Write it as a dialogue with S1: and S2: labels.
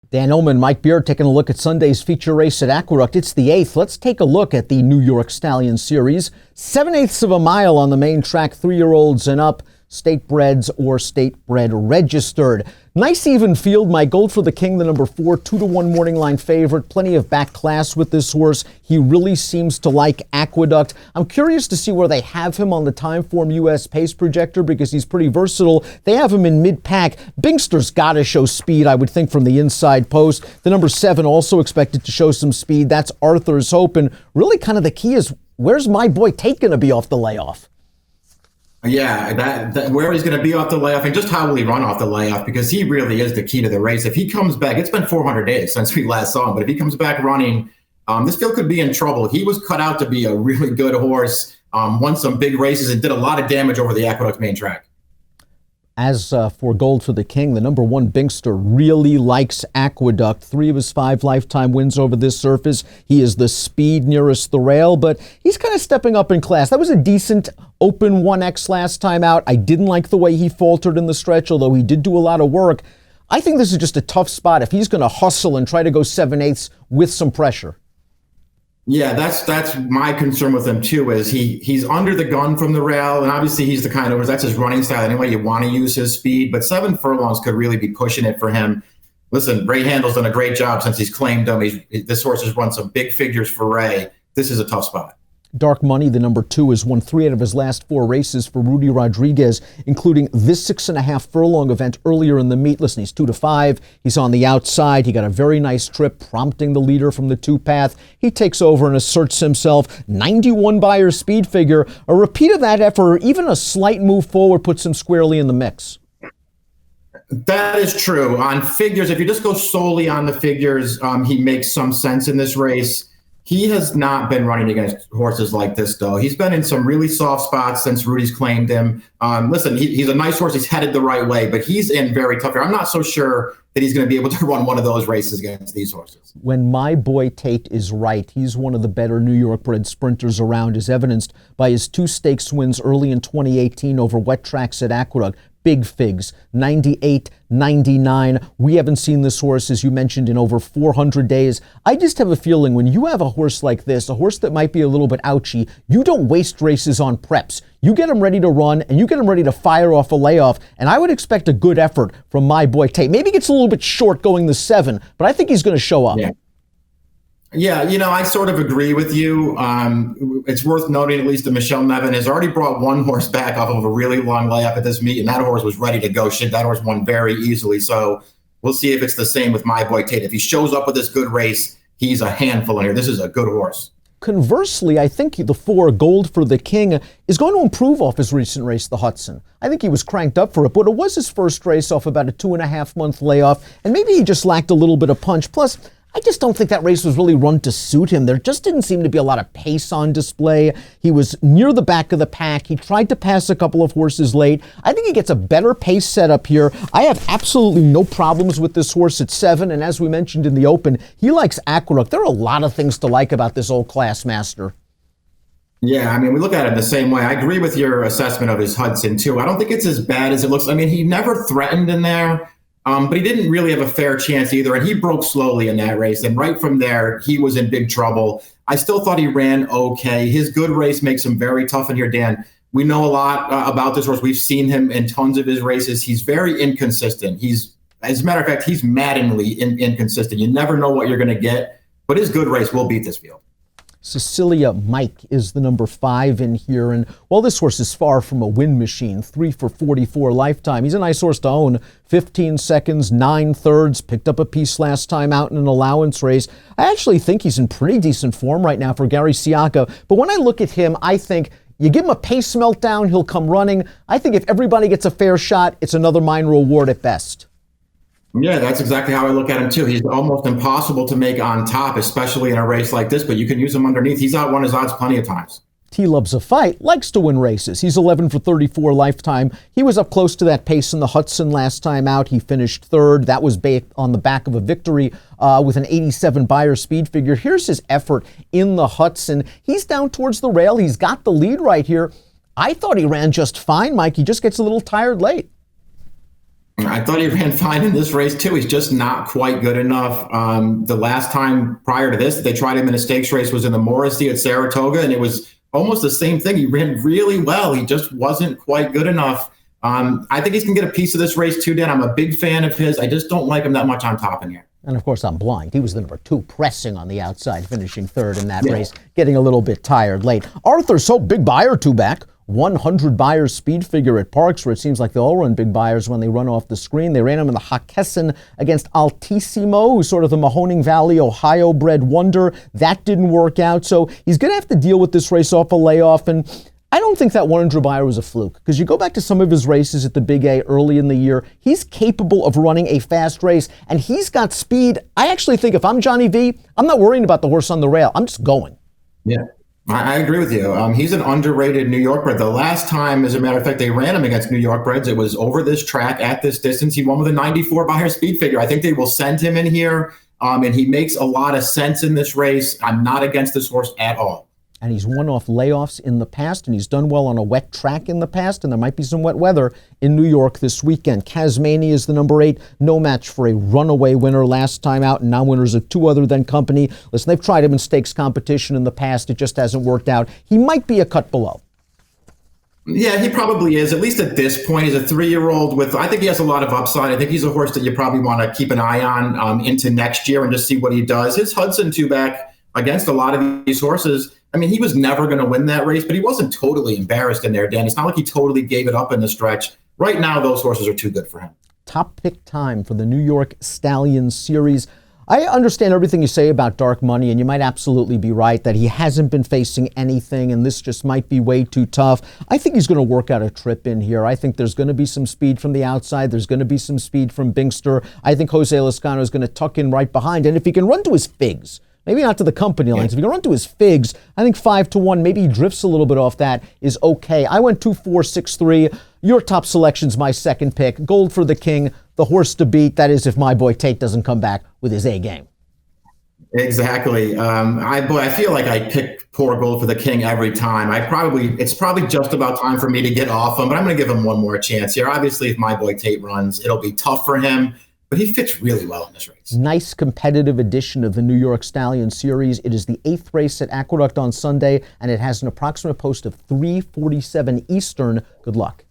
S1: Dan Illman, Mike Beard taking a look at Sunday's feature race at Aqueduct. It's the 8th. Let's take a look at the New York Stallion Series. 7/8 of a mile on the main track, 3-year-olds and up, state-breds or state-bred registered. Nice even field. My Gold for the King, the number 4, 2-1 morning line favorite. Plenty of back class with this horse. He really seems to like Aqueduct. I'm curious to see where they have him on the Timeform US pace projector because he's pretty versatile. They have him in mid-pack. Bingster's got to show speed, I would think, from the inside post. The number 7 also expected to show some speed. That's Arthur's Hope. And really kind of the key is, where's my boy Tate going to be off the layoff?
S2: Yeah, that where he's going to be off the layoff and just how will he run off the layoff, because he really is the key to the race. If he comes back, it's been 400 days since we last saw him, but if he comes back running, this field could be in trouble. He was cut out to be a really good horse, won some big races and did a lot of damage over the Aqueduct main track.
S1: As for Gold for the King, the number 1 Bingster really likes Aqueduct. 3 of his 5 lifetime wins over this surface. He is the speed nearest the rail, but he's kind of stepping up in class. That was a decent open 1X last time out. I didn't like the way he faltered in the stretch, although he did do a lot of work. I think this is just a tough spot if he's going to hustle and try to go 7/8 with some pressure.
S2: Yeah, that's my concern with him too, is he's under the gun from the rail, and obviously he's the kind of, that's his running style anyway. You want to use his speed, but 7 furlongs could really be pushing it for him. Listen, Ray Handel's done a great job since he's claimed him. This horse has run some big figures for Ray. This is a tough spot.
S1: Dark Money, the number 2, has won 3 out of his last 4 races for Rudy Rodriguez, including this 6.5 furlong event earlier in the meet. Listen, he's 2-5. He's on the outside. He got a very nice trip, prompting the leader from the 2 path. He takes over and asserts himself. 91 Beyer speed figure. A repeat of that effort, or even a slight move forward, puts him squarely in the mix.
S2: That is true. On figures, if you just go solely on the figures, he makes some sense in this race. He has not been running against horses like this, though. He's been in some really soft spots since Rudy's claimed him. Listen, he's a nice horse. He's headed the right way, but he's in very tough here. I'm not so sure that he's going to be able to run one of those races against these horses.
S1: When my boy Tate is right, he's one of the better New York bred sprinters around, as evidenced by his 2 stakes wins early in 2018 over wet tracks at Aqueduct. Big figs, 98, 99. We haven't seen this horse, as you mentioned, in over 400 days. I just have a feeling when you have a horse like this, a horse that might be a little bit ouchy, you don't waste races on preps. You get him ready to run, and you get him ready to fire off a layoff, and I would expect a good effort from my boy Tate. Maybe he gets a little bit short going the 7, but I think he's going to show up.
S2: Yeah, I sort of agree with you. It's worth noting, at least, that Michelle Nevin has already brought 1 horse back off of a really long layoff at this meet, and that horse was ready to go. That horse won very easily. So we'll see if it's the same with my boy Tate. If he shows up with this good race, he's a handful in here. This is a good horse.
S1: Conversely, I think the 4 Gold for the King is going to improve off his recent race, the Hudson. I think he was cranked up for it, but it was his first race off about a 2.5-month layoff, and maybe he just lacked a little bit of punch. Plus, I just don't think that race was really run to suit him. There just didn't seem to be a lot of pace on display. He was near the back of the pack. He tried to pass a couple of horses late. I think he gets a better pace setup here. I have absolutely no problems with this horse at 7, and as we mentioned in the open, he likes Aqueduct. There are a lot of things to like about this old class master.
S2: Yeah, we look at it the same way. I agree with your assessment of his Hudson, too. I don't think it's as bad as it looks. He never threatened in there. But he didn't really have a fair chance either, and he broke slowly in that race. And right from there, he was in big trouble. I still thought he ran okay. His good race makes him very tough in here, Dan. We know a lot about this horse. We've seen him in tons of his races. He's very inconsistent. As a matter of fact, he's maddeningly inconsistent. You never know what you're going to get, but his good race will beat this field.
S1: Cecilia Mike is the number 5 in here, and while this horse is far from a win machine, 3 for 44 lifetime, he's a nice horse to own. 15 seconds, 9 thirds, picked up a piece last time out in an allowance race. I actually think he's in pretty decent form right now for Gary Siaka, but when I look at him, I think you give him a pace meltdown, he'll come running. I think if everybody gets a fair shot, it's another minor award at best.
S2: Yeah, that's exactly how I look at him, too. He's almost impossible to make on top, especially in a race like this, but you can use him underneath. He's outwon his odds plenty of times.
S1: He loves a fight, likes to win races. He's 11 for 34 lifetime. He was up close to that pace in the Hudson last time out. He finished 3rd. That was on the back of a victory with an 87 Beyer speed figure. Here's his effort in the Hudson. He's down towards the rail. He's got the lead right here. I thought he ran just fine, Mike. He just gets a little tired late.
S2: I thought he ran fine in this race too. He's just not quite good enough. The last time prior to this, they tried him in a stakes race was in the Morrissey at Saratoga, and it was almost the same thing. He ran really well. He just wasn't quite good enough. I think he's going to get a piece of this race too, Dan. I'm a big fan of his. I just don't like him that much on top in here.
S1: And of course, I'm blind. He was the number 2, pressing on the outside, finishing 3rd in that race, getting a little bit tired late. Arthur, so big buyer 2 back. 100 buyers speed figure at Parks, where it seems like they all run big buyers when they run off the screen. They ran him in the Hockessin against Altissimo, who's sort of the Mahoning Valley, Ohio bred wonder. That didn't work out. So he's going to have to deal with this race off a layoff. And I don't think that 100 buyer was a fluke, because you go back to some of his races at the Big A early in the year, he's capable of running a fast race, and he's got speed. I actually think if I'm Johnny V, I'm not worrying about the horse on the rail. I'm just going.
S2: Yeah. I agree with you. He's an underrated New York bred. The last time, as a matter of fact, they ran him against New York breds, it was over this track at this distance. He won with a 94 buyer speed figure. I think they will send him in here, and he makes a lot of sense in this race. I'm not against this horse at all.
S1: And he's won off layoffs in the past, and he's done well on a wet track in the past, and there might be some wet weather in New York this weekend. Casmania is the number 8, no match for a runaway winner last time out, and now winners of 2 other than company. Listen, they've tried him in stakes competition in the past. It just hasn't worked out. He might be a cut below.
S2: Yeah, he probably is, at least at this point. He's a 3-year-old with, I think he has a lot of upside. I think he's a horse that you probably want to keep an eye on into next year and just see what he does. His Hudson 2-back against a lot of these horses, I mean, he was never going to win that race, but he wasn't totally embarrassed in there, Dan. It's not like he totally gave it up in the stretch. Right now, those horses are too good for him.
S1: Top pick time for the New York Stallion Series. I understand everything you say about Dark Money, and you might absolutely be right that he hasn't been facing anything, and this just might be way too tough. I think he's going to work out a trip in here. I think there's going to be some speed from the outside. There's going to be some speed from Binkster. I think Jose Lezcano is going to tuck in right behind, and if he can run to his figs, maybe not to the company lines. If you can run to his figs, I think 5-1, maybe he drifts a little bit off that, is okay. I went 2-4-6-3. Your top selection's my second pick. Gold for the King, the horse to beat. That is if my boy Tate doesn't come back with his A game.
S2: Exactly. I feel like I pick poor Gold for the King every time. It's probably just about time for me to get off him, but I'm going to give him one more chance here. Obviously, if my boy Tate runs, it'll be tough for him, but he fits really well in this race.
S1: Nice competitive edition of the New York Stallion Series. It is the 8th race at Aqueduct on Sunday, and it has an approximate post of 3:47 Eastern. Good luck.